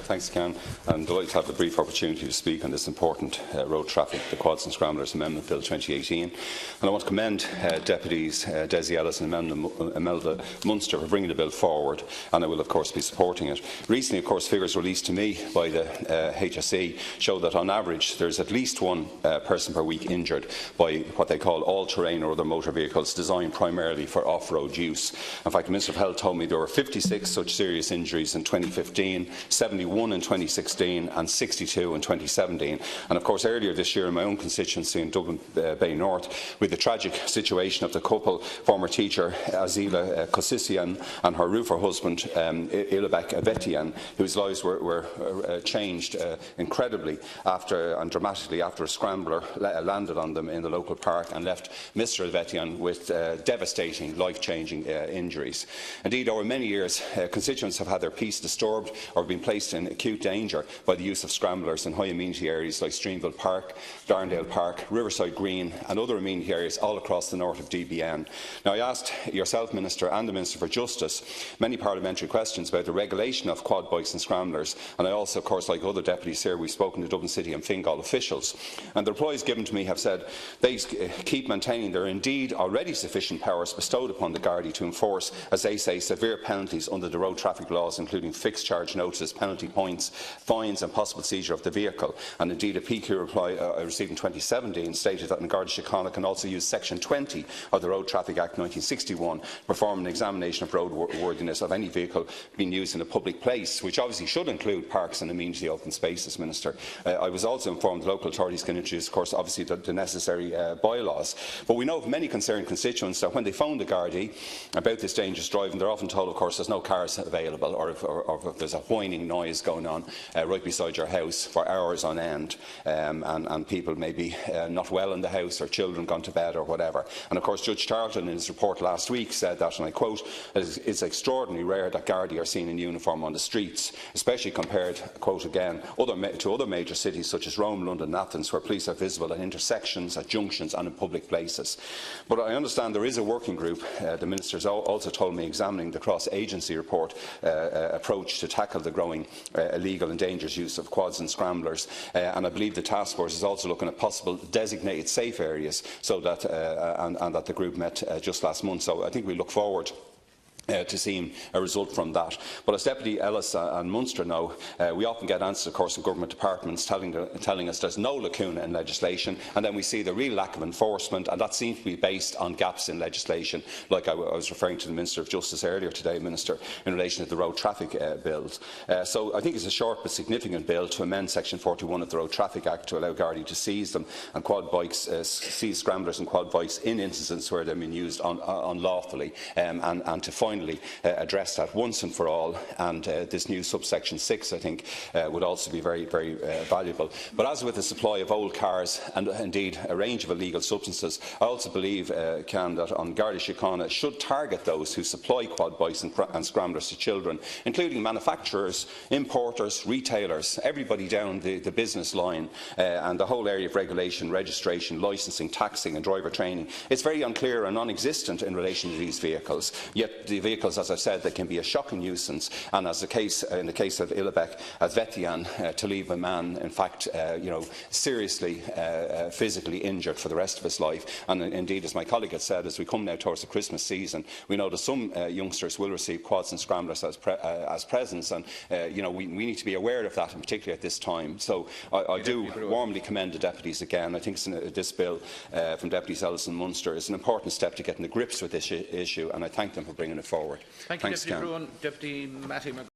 Thanks, Ken. I'm delighted to have the brief opportunity to speak on this important road traffic, the Quads and Scramblers Amendment Bill 2018. And I want to commend Deputies Dáil Éireann and Imelda Munster for bringing the bill forward, and I will of course be supporting it. Recently, of course, figures released to me by the HSE show that on average there is at least one person per week injured by what they call all-terrain or other motor vehicles designed primarily for off-road use. In fact, the Minister of Health told me there were 56 such serious injuries in 2015, 71 in 2016 and 62 in 2017. And of course earlier this year in my own constituency in Dublin Bay North, with the tragic situation of the couple, former teacher Azila Kosisian and her roofer husband Ilabek Avetian, whose lives were changed incredibly and dramatically after a scrambler landed on them in the local park and left Mr Avetian with devastating, life-changing injuries. Indeed, over many years, constituents have had their peace disturbed or been placed in acute danger by the use of scramblers in high amenity areas like Streamville Park, Darndale Park, Riverside Green and other amenity areas all across the north of DBN. Now, I asked yourself, Minister, and the Minister for Justice many parliamentary questions about the regulation of quad bikes and scramblers, and I also, of course, like other deputies here, we've spoken to Dublin City and Fingal officials, and the replies given to me have said they keep maintaining there are indeed already sufficient powers bestowed upon the Gardaí to enforce, as they say, severe penalties under the road traffic laws, including fixed charge notices, penalty points, fines and possible seizure of the vehicle. And indeed a PQ reply I received in 2017 stated that an Garda Síochána can also use Section 20 of the Road Traffic Act 1961 to perform an examination of roadworthiness of any vehicle being used in a public place, which obviously should include parks and amenity open spaces, Minister. I was also informed local authorities can introduce, of course, obviously the necessary bylaws. But we know of many concerned constituents that when they phone the Gardaí about this dangerous driving, they're often told, of course, there's no cars available, or if there's a whining noise going on right beside your house for hours on end, and people may be not well in the house or children gone to bed or whatever. And of course Judge Charlton in his report last week said that, and I quote, it's extraordinarily rare that Gardaí are seen in uniform on the streets, especially compared, quote again, to other major cities such as Rome, London and Athens, where police are visible at intersections, at junctions and in public places. But I understand there is a working group, the Minister has also told me, examining the cross-agency report approach to tackle the growing illegal and dangerous use of quads and scramblers, and I believe the task force is also looking at possible designated safe areas, so that and that the group met just last month. So I think we look forward to seeing a result from that. But as Deputy Ellis and Munster know, we often get answers, of course, in government departments telling us there's no lacuna in legislation, and then we see the real lack of enforcement, and that seems to be based on gaps in legislation, like I was referring to the Minister of Justice earlier today, Minister, in relation to the road traffic bills. So I think it's a short but significant bill to amend Section 41 of the Road Traffic Act to allow Gardaí to seize them and quad bikes, seize scramblers and quad bikes in instances where they've been used unlawfully, and to finally address that once and for all. And this new subsection 6, I think, would also be very, very valuable. But as with the supply of old cars and indeed a range of illegal substances, I also believe, Can, that on Garda Síochána should target those who supply quad bikes and scramblers to children, including manufacturers, importers, retailers, everybody down the business line, and the whole area of regulation, registration, licensing, taxing and driver training. It's very unclear and non-existent in relation to these vehicles, yet the vehicles, as I said, they can be a shocking nuisance, and as in the case of Ilabek Avetian, to leave a man, in fact, seriously physically injured for the rest of his life. And indeed, as my colleague had said, as we come now towards the Christmas season, we know that some youngsters will receive quads and scramblers as presents, and we need to be aware of that, and particularly at this time. So I do warmly commend the deputies again. I think this bill from Deputies Ellis and Munster is an important step to getting to grips with this issue, and I thank them for bringing it forward. Thank you, Deputy Broughan. Deputy Matthew